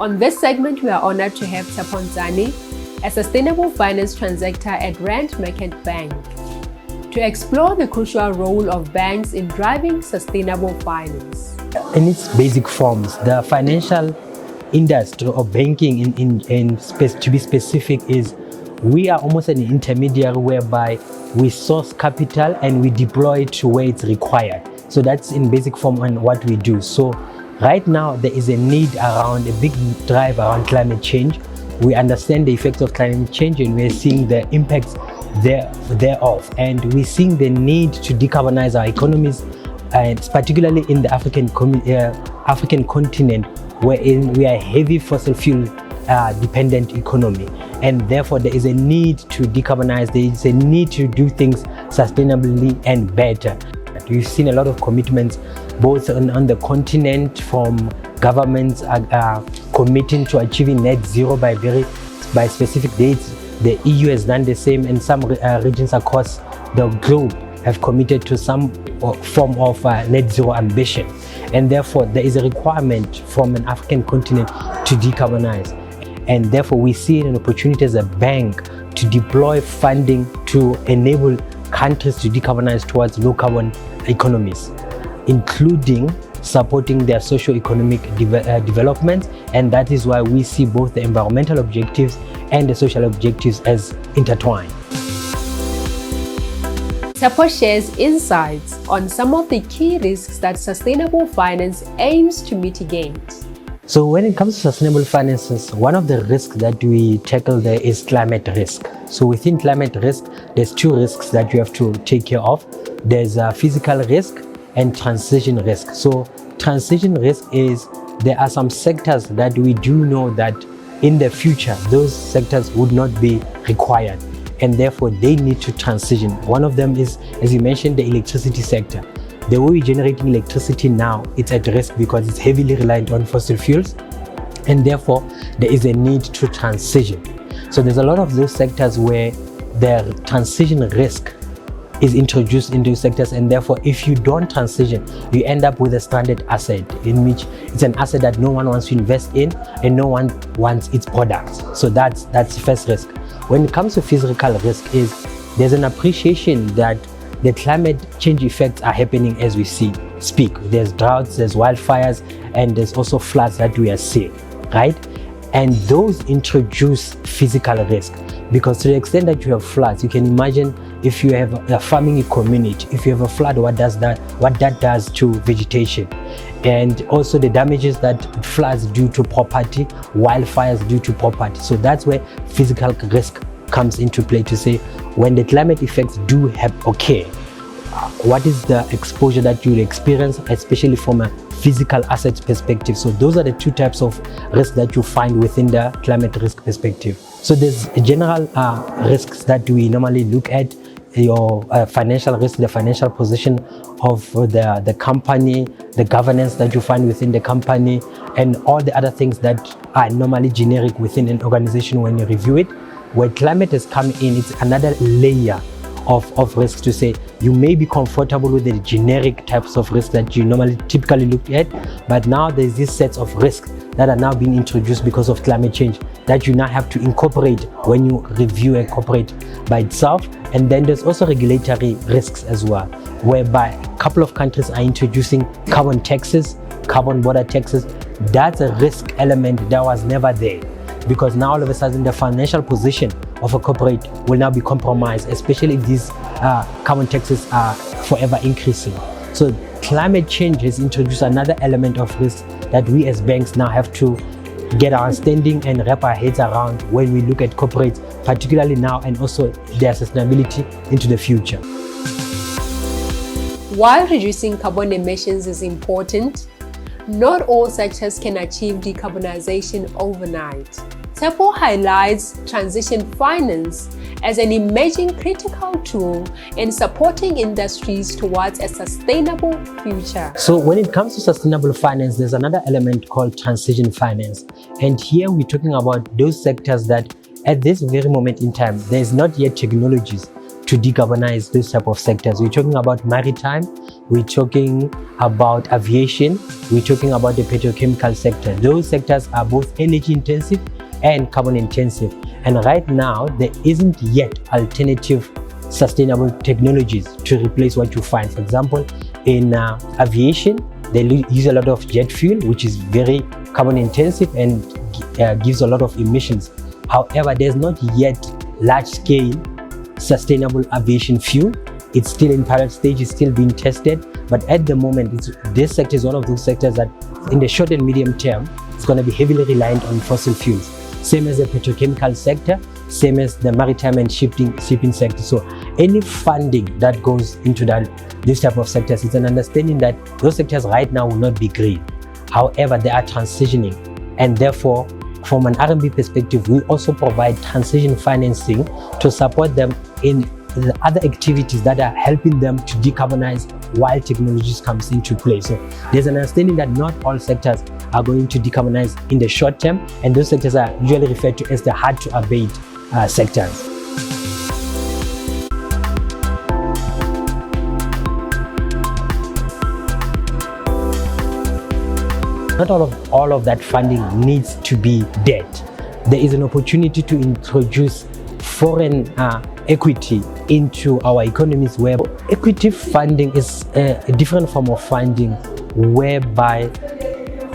On this segment, we are honored to have 𝐂𝐫𝐮𝐜, a sustainable finance transactor at Rand Merchant Bank, to explore the crucial role of banks in driving sustainable finance. In its basic forms, the financial industry or banking to be specific is we are almost an intermediary whereby we source capital and we deploy it to where it's required. So that's in basic form on what we do. So right now there is a need around a big drive around climate change. We understand the effects of climate change and we're seeing the impacts thereof. And we're seeing the need to decarbonize our economies, and particularly in the African continent, wherein we are a heavy fossil fuel dependent economy, and therefore there is a need to decarbonize, there is a need to do things sustainably and better. We've seen a lot of commitments both on the continent from governments committing to achieving net zero by specific dates. The EU has done the same, and some regions across the globe have committed to some form of net zero ambition, and therefore there is a requirement from an African continent to decarbonize, and therefore we see an opportunity as a bank to deploy funding to enable countries to decarbonize towards low carbon economies, including supporting their socio-economic development, and that is why we see both the environmental objectives and the social objectives as intertwined. 𝐂𝐫 shares insights on some of the key risks that sustainable finance aims to mitigate. So when it comes to sustainable finances, one of the risks that we tackle there is climate risk. So within climate risk, there's two risks that you have to take care of. There's a physical risk and transition risk. So transition risk is there are some sectors that we do know that in the future, those sectors would not be required, and therefore they need to transition. One of them is, as you mentioned, the electricity sector. The way we're generating electricity now, it's at risk because it's heavily reliant on fossil fuels, and therefore there is a need to transition. So there's a lot of those sectors where the transition risk is introduced into sectors, and therefore if you don't transition, you end up with a stranded asset, in which it's an asset that no one wants to invest in and no one wants its products. So that's the first risk. When it comes to physical risk, is there's an appreciation that the climate change effects are happening as we speak. There's droughts, there's wildfires, and there's also floods that we are seeing, right? And those introduce physical risk, because to the extent that you have floods, you can imagine if you have a farming community, if you have a flood, what that does to vegetation, and also the damages that floods do to property, wildfires do to property. So that's where physical risk comes into play, to say when the climate effects do occur, what is the exposure that you'll experience, especially from a physical assets perspective. So those are the two types of risks that you find within the climate risk perspective. So there's general risks that we normally look at: your financial risk, the financial position of the company, the governance that you find within the company, and all the other things that are normally generic within an organization when you review it. Where climate has come in, it's another layer of risks, to say you may be comfortable with the generic types of risks that you typically look at, but now there's these sets of risks that are now being introduced because of climate change that you now have to incorporate when you review a corporate by itself. And then there's also regulatory risks as well, whereby a couple of countries are introducing carbon taxes, carbon border taxes. That's a risk element that was never there, because now all of a sudden the financial position of a corporate will now be compromised, especially if these carbon taxes are forever increasing. So climate change has introduced another element of risk that we as banks now have to get our understanding and wrap our heads around when we look at corporates, particularly now, and also their sustainability into the future. While reducing carbon emissions is important, not all sectors can achieve decarbonization overnight. 𝐂𝐫 highlights transition finance as an emerging critical tool in supporting industries towards a sustainable future. So when it comes to sustainable finance, there's another element called transition finance. And here we're talking about those sectors that at this very moment in time, there's not yet technologies to decarbonize this type of sectors. We're talking about maritime, we're talking about aviation, we're talking about the petrochemical sector. Those sectors are both energy intensive and carbon intensive. And right now, there isn't yet alternative sustainable technologies to replace what you find. For example, in aviation, they use a lot of jet fuel, which is very carbon intensive and gives a lot of emissions. However, there's not yet large-scale sustainable aviation fuel. It's still in pilot stage, it's still being tested. But at the moment, this sector is one of those sectors that in the short and medium term, it's going to be heavily reliant on fossil fuels. Same as the petrochemical sector, same as the maritime and shipping sector. So any funding that goes into this type of sectors, it's an understanding that those sectors right now will not be green. However, they are transitioning, and therefore, from an R&B perspective, we also provide transition financing to support them in the other activities that are helping them to decarbonize while technologies comes into play. So there's an understanding that not all sectors are going to decarbonize in the short term, and those sectors are usually referred to as the hard to abate sectors. Not all of that funding needs to be debt. There is an opportunity to introduce foreign equity into our economies, where equity funding is a different form of funding, whereby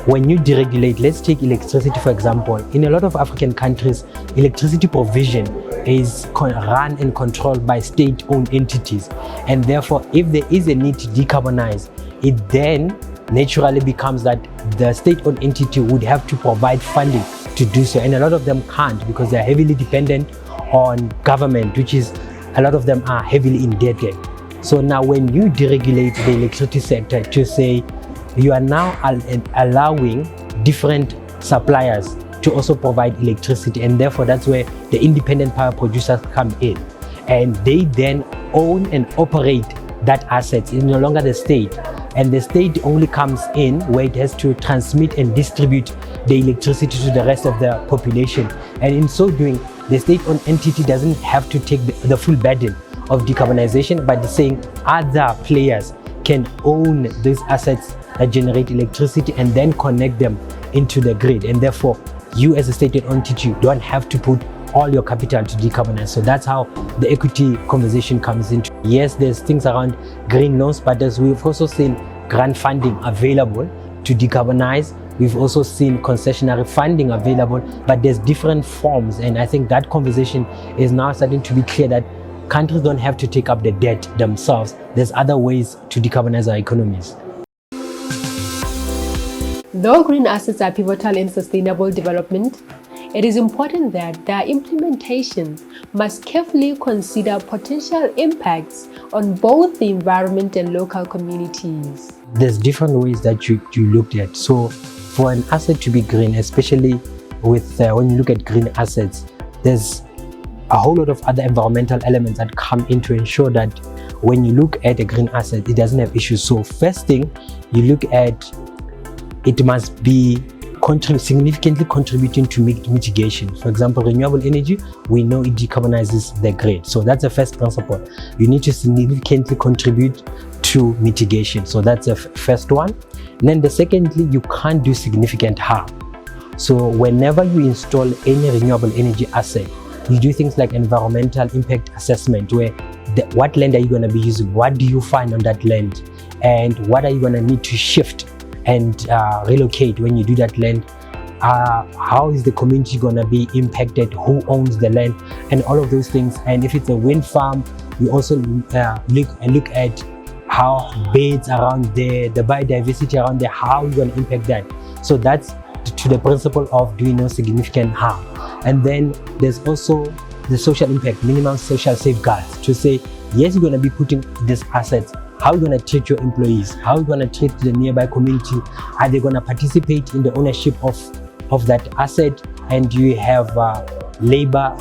when you deregulate, let's take electricity for example. In a lot of African countries, electricity provision is run and controlled by state-owned entities, and therefore if there is a need to decarbonize, it then naturally becomes that the state-owned entity would have to provide funding to do so, and a lot of them can't because they are heavily dependent on government, which is a lot of them are heavily indebted. So now when you deregulate the electricity sector to say you are now allowing different suppliers to also provide electricity, and therefore that's where the independent power producers come in, and they then own and operate that asset. It's no longer the state, and the state only comes in where it has to transmit and distribute the electricity to the rest of the population, and in so doing the state-owned entity doesn't have to take the full burden of decarbonization, but saying other players can own these assets that generate electricity and then connect them into the grid, and therefore you as a state-owned entity don't have to put all your capital to decarbonize. So that's how the equity conversation comes into. Yes, there's things around green loans, but as we've also seen grant funding available to decarbonize, we've also seen concessionary funding available, but there's different forms, and I think that conversation is now starting to be clear that countries don't have to take up the debt themselves. There's other ways to decarbonize our economies. Though green assets are pivotal in sustainable development, it is important that their implementation must carefully consider potential impacts on both the environment and local communities. There's different ways that you looked at. So for an asset to be green, especially with when you look at green assets, there's a whole lot of other environmental elements that come in to ensure that when you look at a green asset, it doesn't have issues. So first thing, you look at it must be significantly contributing to mitigation. For example, renewable energy, we know it decarbonizes the grid. So that's the first principle. You need to significantly contribute to mitigation. So that's the first one. And then the secondly, you can't do significant harm. So whenever you install any renewable energy asset, you do things like environmental impact assessment, where what land are you going to be using, what do you find on that land, and what are you going to need to shift and relocate when you do that land, how is the community going to be impacted, who owns the land, and all of those things. And if it's a wind farm, you also look at how birds around there, the biodiversity around there, how you're going to impact that. So that's to the principle of doing no significant harm. And then there's also the social impact, minimum social safeguards, to say, yes, you're going to be putting these assets. How are you going to treat your employees? How are you going to treat the nearby community? Are they going to participate in the ownership of that asset? And do you have labor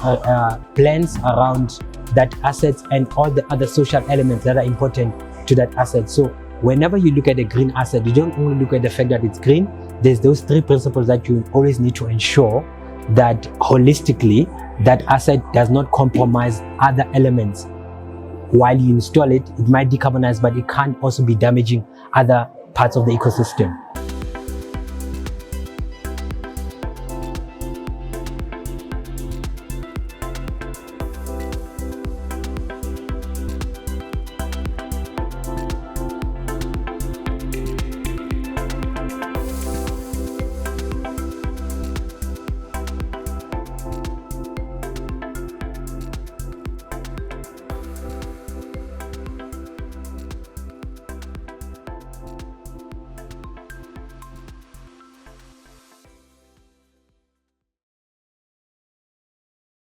plans around that asset and all the other social elements that are important to that asset? So whenever you look at a green asset, you don't only look at the fact that it's green. There's those three principles that you always need to ensure that holistically that asset does not compromise other elements while you install it, it might decarbonize, but it can also be damaging other parts of the ecosystem.